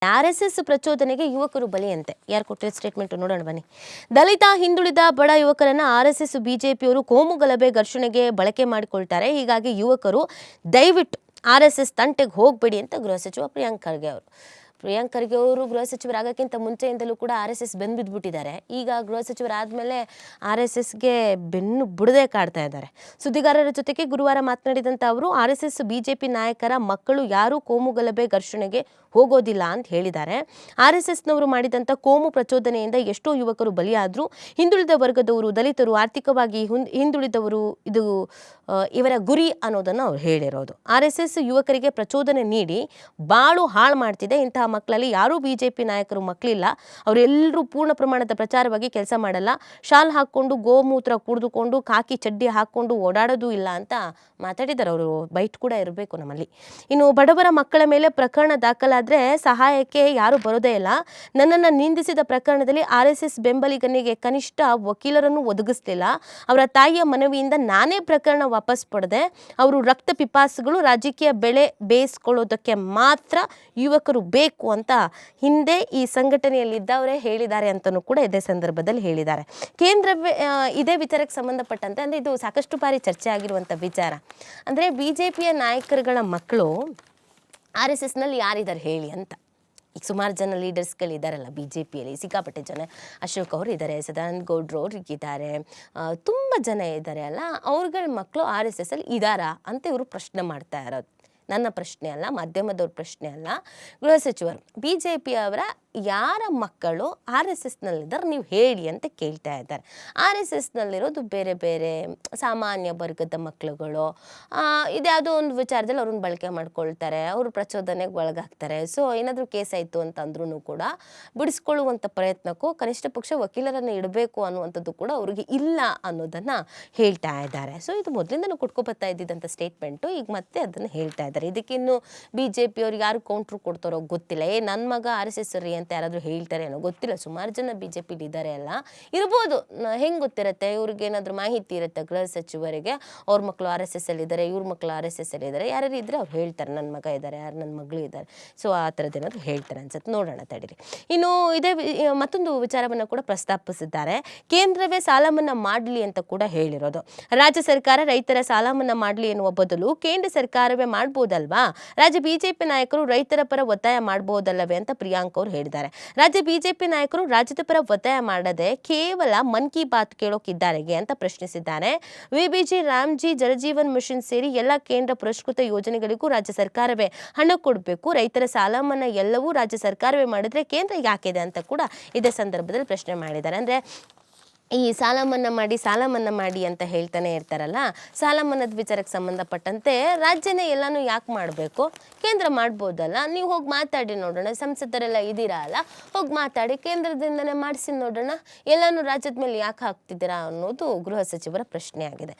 RSS ಪ್ರಚೋದನೆಗೆ ಯುವಕರು ಬಲಿಯಂತೆ. ಯಾರು ಕೊಟ್ಟಿರೋ ಸ್ಟೇಟ್ಮೆಂಟ್ ನೋಡೋಣ ಬನ್ನಿ. ದಲಿತ, ಹಿಂದುಳಿದ, ಬಡ ಯುವಕರನ್ನ RSS ಬಿಜೆಪಿಯವರು ಕೋಮು ಗಲಭೆ ಘರ್ಷಣೆಗೆ ಬಳಕೆ ಮಾಡಿಕೊಳ್ತಾರೆ. ಹೀಗಾಗಿ ಯುವಕರು ದಯವಿಟ್ಟು RSS ತಂಟೆಗೆ ಹೋಗಬೇಡಿ ಅಂತ ಗೃಹ ಸಚಿವ ಪ್ರಿಯಾಂಕ್ ಖರ್ಗೆ ಅವರು ಗೃಹ ಸಚಿವರಾಗಕ್ಕಿಂತ ಮುಂಚೆಯಿಂದಲೂ ಕೂಡ RSS ಬೆನ್ನು ಬಿದ್ದುಬಿಟ್ಟಿದ್ದಾರೆ. ಈಗ ಗೃಹ ಸಚಿವರಾದಮೇಲೆ RSSಗೆ ಬೆನ್ನು ಬುಡದೆ ಕಾಡ್ತಾ ಇದ್ದಾರೆ. ಸುದ್ದಿಗಾರರ ಜೊತೆಗೆ ಗುರುವಾರ ಮಾತನಾಡಿದಂಥ ಅವರು RSS ಬಿಜೆಪಿ ನಾಯಕರ ಮಕ್ಕಳು ಯಾರೂ ಕೋಮು ಗಲಭೆ ಘರ್ಷಣೆಗೆ ಹೋಗೋದಿಲ್ಲ ಅಂತ ಹೇಳಿದ್ದಾರೆ. RSSನವರು ಮಾಡಿದಂಥ ಕೋಮು ಪ್ರಚೋದನೆಯಿಂದ ಎಷ್ಟೋ ಯುವಕರು ಬಲಿಯಾದರು. ಹಿಂದುಳಿದ ವರ್ಗದವರು, ದಲಿತರು, ಆರ್ಥಿಕವಾಗಿ ಹಿಂದುಳಿದವರು ಇದು ಇವರ ಗುರಿ ಅನ್ನೋದನ್ನು ಅವ್ರು ಹೇಳಿರೋದು. RSS ಯುವಕರಿಗೆ ಪ್ರಚೋದನೆ ನೀಡಿ ಬಾಳು ಹಾಳು ಮಾಡ್ತಿದೆ. ಇಂತಹ ಮಕ್ಕಳಲ್ಲಿ ಯಾರೂ ಬಿಜೆಪಿ ನಾಯಕರು ಮಕ್ಕಳಿಲ್ಲ. ಅವರೆಲ್ಲರೂ ಪೂರ್ಣ ಪ್ರಮಾಣದ ಪ್ರಚಾರವಾಗಿ ಕೆಲಸ ಮಾಡಲ್ಲ. ಶಾಲ್ ಹಾಕ್ಕೊಂಡು ಗೋಮೂತ್ರ ಕುಡಿದುಕೊಂಡು ಕಾಕಿ ಚಡ್ಡಿ ಹಾಕ್ಕೊಂಡು ಓಡಾಡೋದು ಇಲ್ಲ ಅಂತ ಮಾತಾಡಿದ್ದಾರೆ. ಅವರು ಬೈಟ್ ಕೂಡ ಇರಬೇಕು ನಮ್ಮಲ್ಲಿ. ಇನ್ನು ಬಡವರ ಮಕ್ಕಳ ಮೇಲೆ ಪ್ರಕರಣ ದಾಖಲಾದರೆ ಸಹಾಯಕ್ಕೆ ಯಾರೂ ಬರೋದೇ ಇಲ್ಲ. ನನ್ನನ್ನು ನಿಂದಿಸಿದ ಪ್ರಕರಣದಲ್ಲಿ RSS ಬೆಂಬಲಿಗನಿಗೆ ಕನಿಷ್ಠ ವಕೀಲರನ್ನು ಒದಗಿಸಲಿಲ್ಲ. ಅವರ ತಾಯಿಯ ಮನವಿಯಿಂದ ನಾನೇ ಪ್ರಕರಣ ವಾಪಸ್ ಪಡೆದೆ. ಅವರು ರಕ್ತ ಪಿಪಾಸುಗಳು, ರಾಜಕೀಯ ಬೆಳೆ ಬೇಯಿಸ್ಕೊಳ್ಳೋದಕ್ಕೆ ಮಾತ್ರ ಯುವಕರು ಬೇಕು ಅಂತ ಹಿಂದೆ ಈ ಸಂಘಟನೆಯಲ್ಲಿದ್ದವರೇ ಹೇಳಿದ್ದಾರೆ ಅಂತಲೂ ಕೂಡ ಇದೇ ಸಂದರ್ಭದಲ್ಲಿ ಹೇಳಿದ್ದಾರೆ. ಕೇಂದ್ರವೇ ಇದೇ ವಿಚಾರಕ್ಕೆ ಸಂಬಂಧಪಟ್ಟಂತೆ ಅಂದರೆ ಇದು ಸಾಕಷ್ಟು ಬಾರಿ ಚರ್ಚೆ ಆಗಿರುವಂಥ ವಿಚಾರ. ಅಂದರೆ BJPಯ ನಾಯಕರುಗಳ ಮಕ್ಕಳು RSSನಲ್ಲಿ ಯಾರಿದ್ದಾರೆ ಹೇಳಿ ಅಂತ. ಈಗ ಸುಮಾರು ಜನ ಲೀಡರ್ಸ್ಗಳಿದ್ದಾರಲ್ಲ BJPಯಲ್ಲಿ, ಸಿಕ್ಕಾಪಟ್ಟೆ ಜನ. ಅಶೋಕ್ ಅವರು ಇದ್ದಾರೆ, ಸದಾನಂದ ಗೌಡ್ರು ಅವ್ರು ಇದ್ದಾರೆ, ತುಂಬ ಜನ ಇದ್ದಾರೆ ಅಲ್ಲ, ಅವ್ರಗಳ ಮಕ್ಕಳು RSSಲ್ಲಿ ಇದ್ದಾರಾ ಅಂತ ಇವರು ಪ್ರಶ್ನೆ ಮಾಡ್ತಾ ಇರೋದು. ನನ್ನ ಪ್ರಶ್ನೆ ಅಲ್ಲ, ಮಾಧ್ಯಮದವ್ರ ಪ್ರಶ್ನೆ ಅಲ್ಲ, ಗೃಹ ಸಚಿವರು. BJPಯವರ ಯಾರ ಮಕ್ಕಳು RSSನಲ್ಲಿದ್ದಾರೆ ನೀವು ಹೇಳಿ ಅಂತ ಕೇಳ್ತಾ ಇದ್ದಾರೆ. RSSನಲ್ಲಿರೋದು ಬೇರೆ ಬೇರೆ ಸಾಮಾನ್ಯ ವರ್ಗದ ಮಕ್ಕಳುಗಳು. ಇದ್ಯಾವುದೋ ಒಂದು ವಿಚಾರದಲ್ಲಿ ಅವ್ರನ್ನ ಬಳಕೆ ಮಾಡ್ಕೊಳ್ತಾರೆ, ಅವರು ಪ್ರಚೋದನೆಗೆ ಒಳಗಾಗ್ತಾರೆ. ಸೊ ಏನಾದರೂ ಕೇಸ್ ಆಯಿತು ಅಂತಂದ್ರೂ ಕೂಡ ಬಿಡಿಸ್ಕೊಳ್ಳುವಂಥ ಪ್ರಯತ್ನಕ್ಕೂ ಕನಿಷ್ಠ ಪಕ್ಷ ವಕೀಲರನ್ನು ಇಡಬೇಕು ಅನ್ನುವಂಥದ್ದು ಕೂಡ ಅವ್ರಿಗೆ ಇಲ್ಲ ಅನ್ನೋದನ್ನು ಹೇಳ್ತಾ ಇದ್ದಾರೆ. ಸೊ ಇದು ಮೊದಲಿಂದನೂ ಕೊಟ್ಕೊಬತ್ತಾ ಇದ್ದಿದ್ದಂಥ ಸ್ಟೇಟ್ಮೆಂಟು, ಈಗ ಮತ್ತೆ ಅದನ್ನು ಹೇಳ್ತಾ ಇದ್ದಾರೆ. ಇದಕ್ಕಿನ್ನು BJPಯವ್ರು ಯಾರು ಕೌಂಟ್ರು ಕೊಡ್ತಾರೋ ಗೊತ್ತಿಲ್ಲ. ನನ್ನ ಮಗ RSS ರೀ ಅಂತ ಯಾರಾದರೂ ಹೇಳ್ತಾರೆ ಏನೋ ಗೊತ್ತಿಲ್ಲ. ಸುಮಾರು ಜನ BJPಲಿ ಇದ್ದಾರೆ ಅಲ್ಲ, ಇರ್ಬೋದು. ಹೆಂಗೆ ಗೊತ್ತಿರುತ್ತೆ? ಇವ್ರಿಗೆ ಏನಾದರೂ ಮಾಹಿತಿ ಇರುತ್ತೆ ಗೃಹ ಸಚಿವರಿಗೆ, ಅವ್ರ ಮಕ್ಕಳು RSSಲ್ಲಿದ್ದಾರೆ, ಇವ್ರ ಮಕ್ಕಳು RSSಲ್ಲಿದ್ದಾರೆ, ಯಾರು ಇದ್ದರೆ ಅವ್ರು ಹೇಳ್ತಾರೆ ನನ್ನ ಮಗ ಇದ್ದಾರೆ, ಯಾರು ನನ್ನ ಮಗಳು ಇದ್ದಾರೆ. ಸೊ ಆ ಥರದ್ದು ಏನಾದರೂ ಹೇಳ್ತಾರೆ ಅನ್ಸುತ್ತೆ, ನೋಡೋಣ ತಡೀರಿ. ಇನ್ನು ಇದೇ ಮತ್ತೊಂದು ವಿಚಾರವನ್ನು ಕೂಡ ಪ್ರಸ್ತಾಪಿಸಿದ್ದಾರೆ. ಕೇಂದ್ರವೇ ಸಾಲ ಮನ್ನಾ ಮಾಡಲಿ ಅಂತ ಕೂಡ ಹೇಳಿರೋದು. ರಾಜ್ಯ ಸರ್ಕಾರ ರೈತರ ಸಾಲ ಮನ್ನಾ ಮಾಡಲಿ ಎನ್ನುವ ಬದಲು ಕೇಂದ್ರ ಸರ್ಕಾರವೇ ಮಾಡ್ಬೋದಲ್ವಾ? ರಾಜ್ಯ BJP ನಾಯಕರು ರೈತರ ಪರ ಒತ್ತಾಯ ಮಾಡ್ಬೋದಲ್ಲವೇ ಅಂತ ಪ್ರಿಯಾಂಕ್ ಅವರು ಹೇಳಿದ್ದಾರೆ. ರಾಜ್ಯ BJP ನಾಯಕರು ರಾಜ್ಯದ ಪರ ಒತ್ತಾಯ ಮಾಡದೆ ಕೇವಲ ಮನ್ ಕಿ ಬಾತ್ ಕೇಳೋಕಿದ್ದಾರೆ ಅಂತ ಪ್ರಶ್ನಿಸಿದ್ದಾರೆ. VBG, ರಾಮ್ಜಿ, ಜಲಜೀವನ್ ಮಿಷನ್ ಸೇರಿ ಎಲ್ಲ ಕೇಂದ್ರ ಪುರಸ್ಕೃತ ಯೋಜನೆಗಳಿಗೂ ರಾಜ್ಯ ಸರ್ಕಾರವೇ ಹಣ ಕೊಡಬೇಕು. ರೈತರ ಸಾಲ ಮನ್ನಾ ಎಲ್ಲವೂ ರಾಜ್ಯ ಸರ್ಕಾರವೇ ಮಾಡಿದ್ರೆ ಕೇಂದ್ರ ಯಾಕಿದೆ ಅಂತ ಕೂಡ ಇದೇ ಸಂದರ್ಭದಲ್ಲಿ ಪ್ರಶ್ನೆ ಮಾಡಿದ್ದಾರೆ. ಅಂದರೆ ಈ ಸಾಲ ಮನ್ನಾ ಮಾಡಿ ಅಂತ ಹೇಳ್ತಾನೆ ಇರ್ತಾರಲ್ಲ, ಸಾಲ ಮನ್ನಾದ ವಿಚಾರಕ್ಕೆ ಸಂಬಂಧಪಟ್ಟಂತೆ ರಾಜ್ಯನೇ ಎಲ್ಲನೂ ಯಾಕೆ ಮಾಡಬೇಕು? ಕೇಂದ್ರ ಮಾಡ್ಬೋದಲ್ಲ. ನೀವು ಹೋಗಿ ಮಾತಾಡಿ ನೋಡೋಣ, ಸಂಸದರೆಲ್ಲ ಇದ್ದೀರಾ ಅಲ್ಲ, ಹೋಗಿ ಮಾತಾಡಿ, ಕೇಂದ್ರದಿಂದನೇ ಮಾಡಿಸಿ ನೋಡೋಣ. ಎಲ್ಲನೂ ರಾಜ್ಯದ ಮೇಲೆ ಯಾಕೆ ಹಾಕ್ತಿದ್ದೀರಾ ಅನ್ನೋದು ಗೃಹ ಸಚಿವರ ಪ್ರಶ್ನೆ ಆಗಿದೆ.